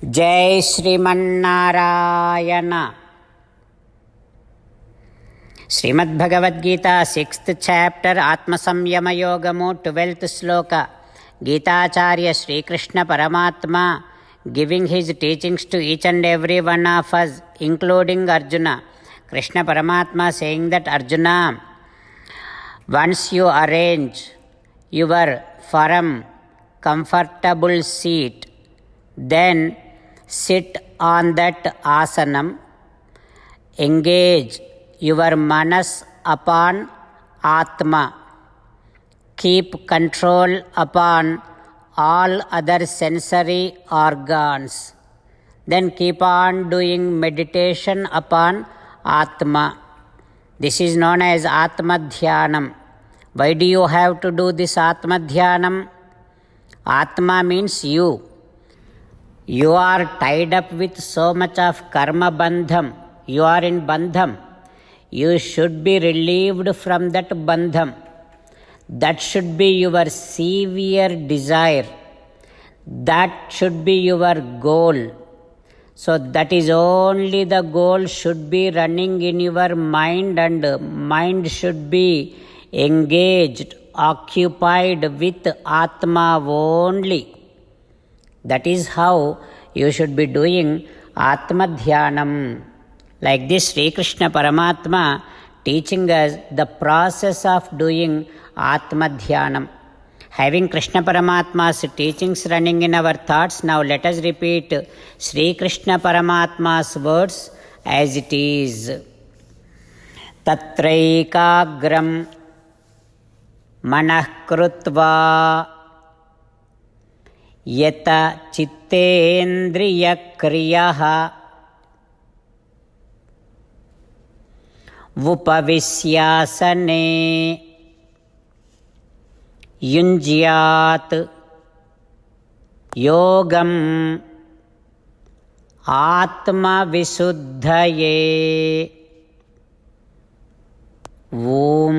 जय Sriman Narayana. Shrimad Bhagavad Gita 6th chapter आत्मसंयम योगमु 12th श्लोक। गीताचार्य श्रीकृष्ण परमात्मा giving his teachings to each and every one of us, including Arjuna. Krishna Paramatma saying that Arjuna, once you arrange your firm, comfortable seat, then sit on that asanam, engage your manas upon Atma, keep control upon all other sensory organs, then keep on doing meditation upon Atma. This is known as Atma Dhyanam. Why do you have to do this Atma Dhyanam? Atma means you. You are tied up with so much of karma bandham. You are in bandham. You should be relieved from that bandham. That should be your severe desire. That should be your goal. So that is only the goal should be running in your mind, and mind should be engaged, occupied with Atma only. That is how you should be doing Atma Dhyanam. Like this, Sri Krishna Paramatma teaching us the process of doing Atma Dhyanam. Having Krishna Paramatma's teachings running in our thoughts, now let us repeat Sri Krishna Paramatma's words as it is. Tatraikagram manah krutva yata chittendriya kriyaha vupavisyasane yunjyat yogam atma visuddhaye. Om.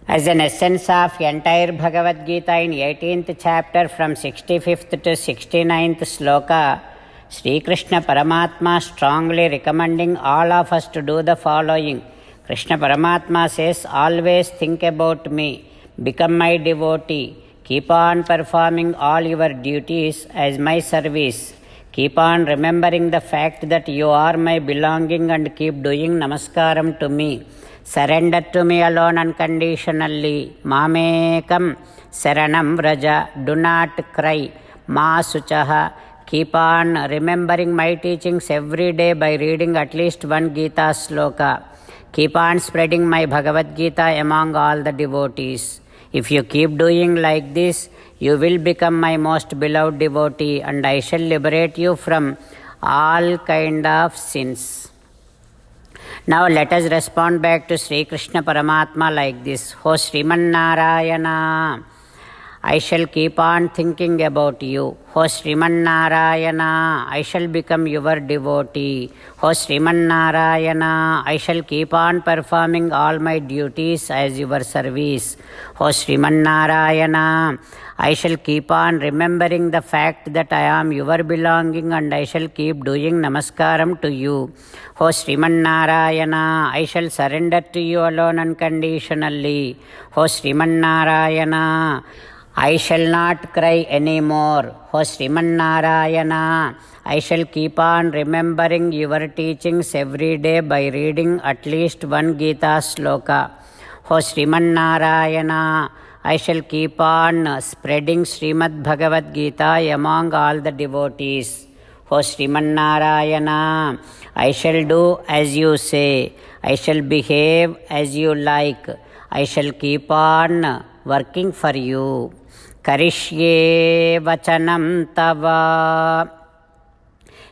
As an essence of entire Bhagavad Gita in 18th chapter from 65th to 69th sloka, Sri Krishna Paramatma strongly recommending all of us to do the following. Krishna Paramatma says, always think about me, become my devotee, keep on performing all your duties as my service, keep on remembering the fact that you are my belonging and keep doing namaskaram to me. Surrender to me alone unconditionally. Mamekam saranam vraja. Do not cry. Ma suchaha. Keep on remembering my teachings every day by reading at least one Gita sloka. Keep on spreading my Bhagavad Gita among all the devotees. If you keep doing like this, you will become my most beloved devotee, and I shall liberate you from all kind of sins. Now let us respond back to Sri Krishna Paramatma like this. O Srimannarayana, I shall keep on thinking about you. O Srimannarayana, I shall become your devotee. O Srimannarayana, I shall keep on performing all my duties as your service. O Srimannarayana, I shall keep on remembering the fact that I am your belonging, and I shall keep doing namaskaram to you. O Srimannarayana, I shall surrender to you alone unconditionally. O Srimannarayana, I shall not cry anymore. O Srimannarayana, I shall keep on remembering your teachings every day by reading at least one Gita sloka. O Srimannarayana, I shall keep on spreading Srimad Bhagavad Gita among all the devotees. O Srimannarayana, I shall do as you say. I shall behave as you like. I shall keep on working for you. Karishye vachanam tava.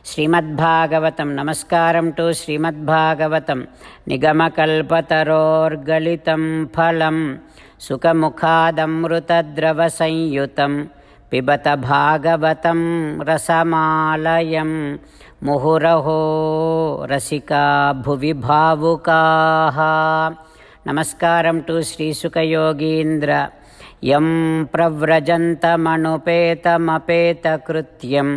Srimad Bhagavatam. Namaskaram to Srimad Bhagavatam. Nigama kalpataror galitam phalam Sukhamukhadamrutadrava sanyutam Pibata Bhagavatam rasamalayam Muhuraho rasika bhuvi bhavukaha. Namaskaram to Sri Sukha Yogindra. यं प्रव्रजन्तमनुपेतमपेतकृत्यं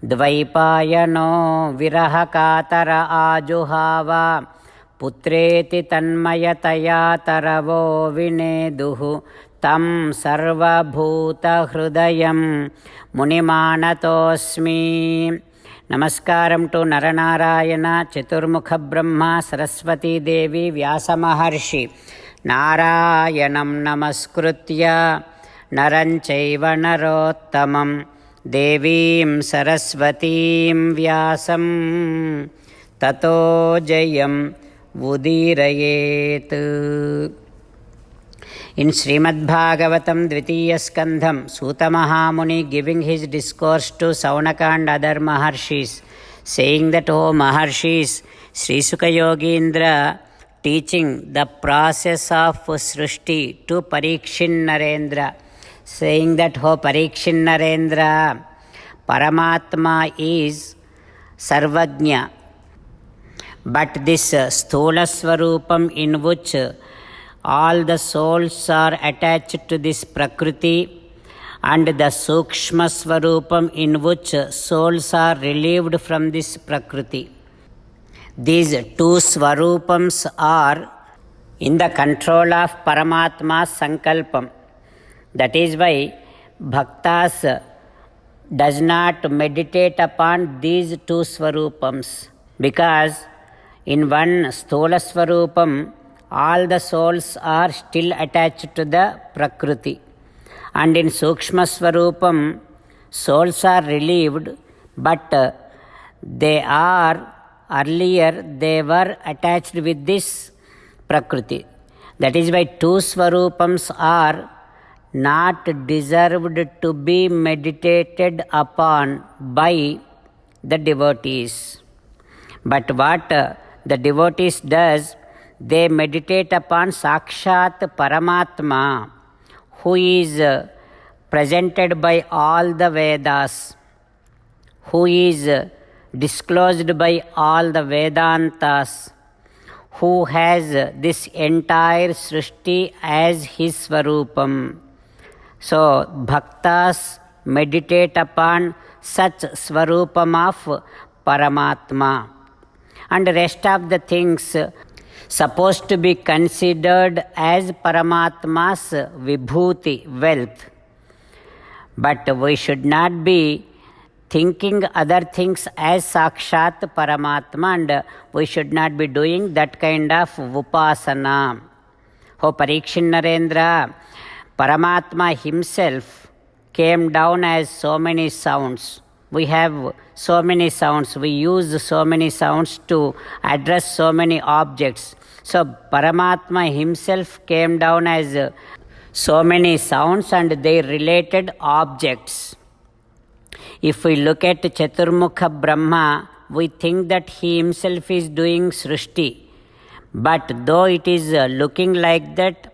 द्वैपायनो विरहकातर आजुहाव पुत्रेति तन्मयतया तरवो विनेदुः तं सर्वभूतहृदयं मुनिमानतोऽस्मि. नमस्कारं to Narnarayan चतुर्मुख ब्रह्म सरस्वती देवी व्यासमहर्षि. नारायणं नमस्कृत्य नरं चैव नरोत्तमं देवीं सरस्वतीं व्यासं ततो जयं उदीरयेत्. In Srimad Bhagavatam Dvitiya Skandham, Suta Mahamuni giving his discourse to Saunaka and other Maharshis, saying that, O Maharshis, Sri Sukha Yogindra teaching the process of Srishti to Parikshin Narendra, saying that, O Parikshin Narendra, Paramatma is Sarvajna, but this Sthula Swarupam in which all the souls are attached to this Prakriti, and the Sukshma Swarupam in which souls are relieved from this Prakriti. These two Swarupams are in the control of Paramatma's Sankalpam. That is why Bhaktas does not meditate upon these two Swarupams, because in one Sthula Swarupam all the souls are still attached to the Prakriti, and in Sukshma Swarupam souls are relieved, but they are earlier they were attached with this Prakriti. That is why two Swarupams are not deserved to be meditated upon by the devotees. But what the devotees does, they meditate upon Sakshat Paramatma, who is presented by all the Vedas, who is disclosed by all the Vedantas, who has this entire Srishti as his Swarupam. So, Bhaktas meditate upon such Swarupam of Paramatma, and rest of the things supposed to be considered as Paramatma's Vibhuti, wealth. But we should not be thinking other things as Sakshat Paramatma, and we should not be doing that kind of Upasana. O Parikshin Narendra, Paramatma himself came down as so many sounds. We have so many sounds, we use so many sounds to address so many objects. So Paramatma himself came down as so many sounds and their related objects. If we look at Chaturmukha Brahma, we think that he himself is doing Srishti. But though it is looking like that,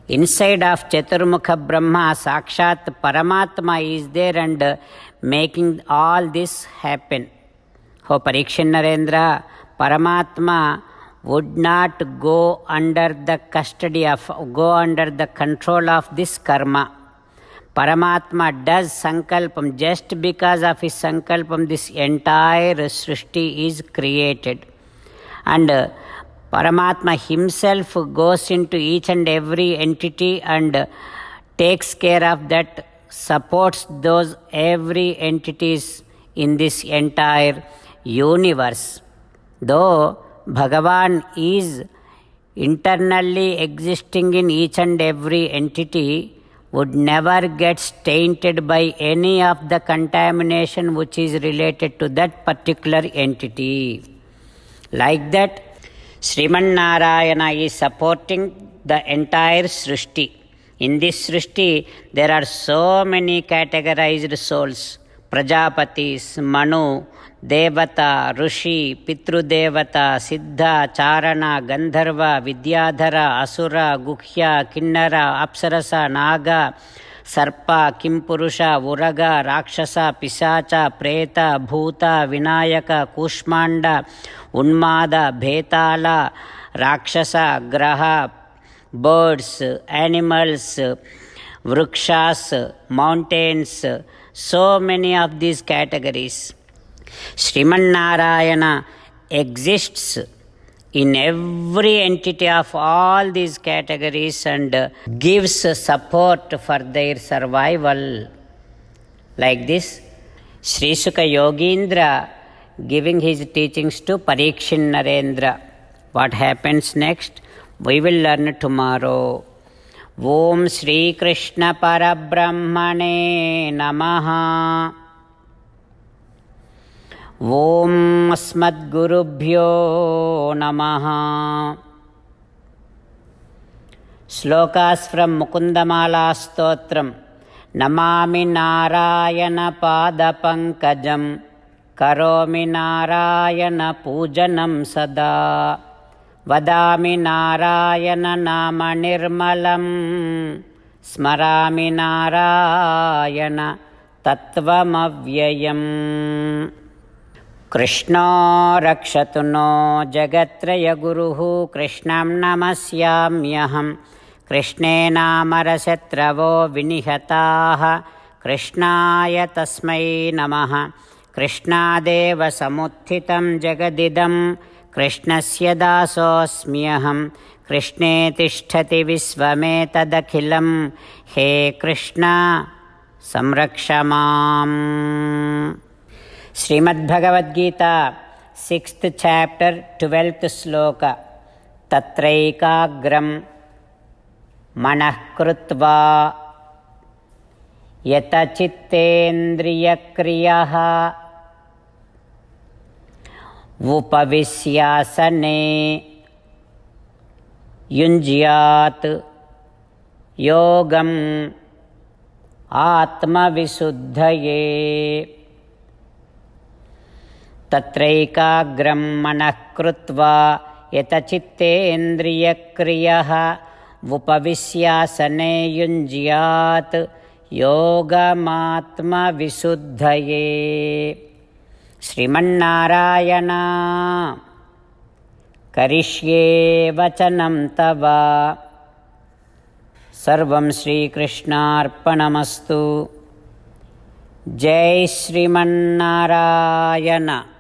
inside of Chaturmukha Brahma, Sakshat Paramatma is there and making all this happen. O Parikshin Narendra, Paramatma would not go under the control of this karma. Paramatma does Sankalpam. Just because of his Sankalpam, this entire Srishti is created. And Paramatma himself goes into each and every entity and takes care of that, supports those every entities in this entire universe. Though Bhagavan is internally existing in each and every entity, would never get tainted by any of the contamination which is related to that particular entity. Like that, Sriman Narayana is supporting the entire Srishti. In this Srishti, there are so many categorized souls: Prajapatis, Manu, Devata, Rishi, Pitrudevata, Siddha, Charana, Gandharva, Vidyadhara, Asura, Gukhya, Kinnara, Apsarasa, Naga, Sarpa, Kimpurusha, Uraga, Rakshasa, Pisacha, Preta, Bhuta, Vinayaka, Kushmanda, Unmada, Bhetala, Rakshasa, Graha, birds, animals, vrukshas, mountains, so many of these categories. Sriman exists in every entity of all these categories and gives support for their survival. Like this, Sri Sukha Yogindra giving his teachings to Parikshin Narendra. What happens next? We will learn tomorrow. Om Shri Krishna Parabrahmane Namaha. Om Asmadgurubhyo Namaha. Slokas from Mukundamala Stotram. Namami Narayana Padapankajam. Karomi Narayana Pujanam Sada. Vadami Narayana Nama Nirmalam. Smarami Narayana Tattvamavyayam. Krishna rakshatu no jagatraya guruhu Krishnam namasyamyaham. Krishne namarashatravo vinihataha Krishnaya tasmai namaha. Krishnadeva samuthitam jagadidam Krishnasya dasosmyaham. Krishne tishtati visvametadakhilam. He Krishna samrakshamam. Srimad Bhagavad Gita, 6th chapter, 12th sloka. Tatraikagram manah krutva yata chittendriya kriyaha upavisyasane yunjyat yogam atma visuddhaye. Tatraikagram manah krutva yata chittendriyakriyah upavisyasane yunjyat yogamatma visuddhaye. Srimannarayana karishye vachanam tava. Sarvam Shri Krishnarpanamastu. Jai Srimannarayana.